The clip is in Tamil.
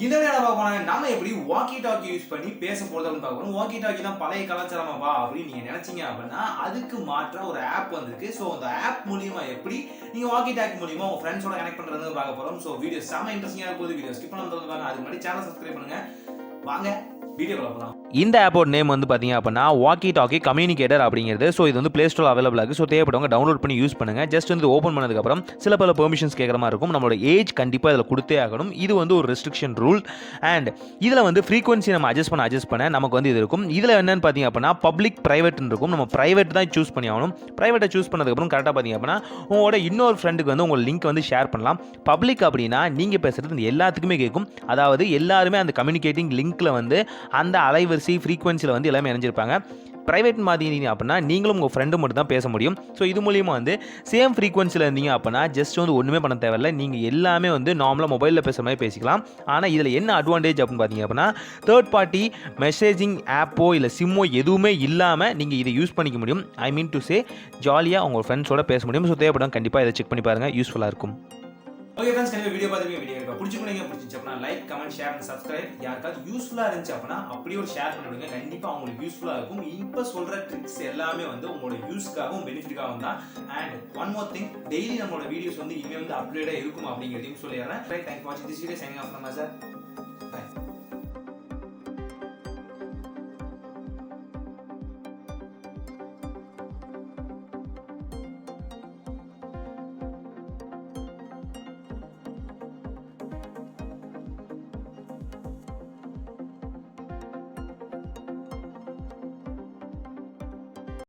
இந்த வீடியோல பார்ப்போம் நாம எப்படி வாக்கி டாக்கி யூஸ் பண்ணி பேச போறதுன்னு பார்ப்போம். வாக்கி டாக்கி தான் பழைய கலாச்சாரமாப்பா அப்படின்னு நீங்க நினைச்சீங்க அப்படின்னா அதுக்கு மாற்றா ஒரு ஆப் வந்திருக்கு. ஸோ அந்த ஆப் மூலியமா எப்படி நீங்க வாக்கி டாக்கி மூலியமா உங்க ஃப்ரெண்ட்ஸோட கனெக்ட் பண்றதுன்னு பார்க்க போறோம். ஸோ வீடியோ செம்ம இன்ட்ரெஸ்டிங்கா இருக்கும். வீடியோ ஸ்கிப் பண்ணாம பாருங்க. அதுக்கு முன்னாடி சேனல் சப்ஸ்கிரைப் பண்ணுங்க. வாங்க வீடியோக்குள்ள போலாம். இந்த ஆப்போட நேம் வந்து பார்த்தீங்க அப்படின்னா Walkie-Talkie கம்யூனிகேட்டர் அப்படிங்கிறது. ஸோ இது வந்து ப்ளே ஸ்டோர் அவைலபிள் இருக்குது. ஸோ தேவைப்படுவங்க டவுன்லோட் பண்ணி யூஸ் பண்ணுங்கள். ஜஸ்ட் வந்து ஓப்பன் பண்ணதுக்கப்புறம் சில பல பெர்மிஷன்ஸ் கேட்குற மாதிரி இருக்கும். நம்மளோட ஏஜ் கண்டிப்பாக இதில் கொடுத்தே ஆகணும். இது வந்து ஒரு ரெஸ்ட்ரிக்ஷன் ரூல். அண்ட் இதில் வந்து ஃப்ரீக்வன்சி நம்ம அட்ஜஸ்ட் பண்ண நமக்கு வந்து இது இருக்கும். இதில் என்னென்னு பார்த்தீங்க அப்படின்னா பப்ளிக் ப்ரைவேட்னு இருக்கும். நம்ம ப்ரைவேட் தான் சூஸ் பண்ணி ஆகணும். ப்ரைவேட்டை சூஸ் பண்ணதுக்கப்புறம் கரெக்டாக பார்த்தீங்க அப்படின்னா உங்களோட இன்னொரு ஃப்ரெண்டுக்கு வந்து உங்கள் லிங்க் வந்து ஷேர் பண்ணலாம். பப்ளிக் அப்படின்னா நீங்கள் பேசுகிறது எல்லாத்துக்குமே கேட்கும். அதாவது எல்லாருமே அந்த கம்யூனிகேட்டிங் லிங்க்கில் வந்து அந்த அலைவரிசை ஃப்ரீக்வன்சியில் வந்து எல்லாமே இணைஞ்சிருப்பாங்க. ப்ரைவேட் மாதிரி அப்படின்னா நீங்களும் உங்கள் ஃப்ரெண்டு மட்டும் தான் பேச முடியும். ஸோ இது மூலியமாக வந்து சேம் ஃப்ரீக்வன்சியில் இருந்தீங்க அப்படின்னா ஜஸ்ட் வந்து ஒன்றுமே பண்ண தேவையில்லை. நீங்கள் எல்லாமே வந்து நார்மலாக மொபைலில் பேசுகிற மாதிரி பேசிக்கலாம். ஆனால் இதில் என்ன அட்வான்டேஜ் அப்படின்னு பார்த்தீங்க அப்படின்னா தேர்ட் பார்ட்டி மெசேஜிங் ஆப்போ இல்லை சிம்மோ எதுவுமே இல்லாமல் நீங்கள் இதை யூஸ் பண்ணிக்க முடியும். ஐ மீன் டு சே ஜாலியாக உங்கள் ஃப்ரெண்ட்ஸோட பேச முடியும். ஸோ தேவைப்படும் கண்டிப்பாக இதை செக் பண்ணி பாருங்கள், யூஸ்ஃபுல்லாக இருக்கும். ஓகே ஃப்ரெண்ட்ஸ், கண்டிப்பாக வீடியோ பார்த்துருப்பீங்க. வீடியோ இப்போ பிடிச்சிருந்தீங்க அப்படின்னா like, comment, share and subscribe. யாருக்காவது யூஸ்ஃபுல்லாக இருந்துச்சு அப்படின்னா அப்படியே ஒரு ஷேர் பண்ணிவிடுங்க. கண்டிப்பாக அவங்களுக்கு யூஸ்ஃபுல்லாக இருக்கும். இப்போ சொல்கிற ட்ரிக்ஸ் எல்லாமே வந்து உங்களோட யூஸ்க்காகவும் பெனிஃபிட்டுக்காகவும் தான். And one more thing, daily நம்மளோட வீடியோஸ் வந்து இனிமேல் வந்து அப்டேட்டாக இருக்கும் அப்படிங்கிறதையும் சொல்லிடுறேன். தேங்க்ஸ் ஃபார் வாட்சிங் this video. Signing off from sir.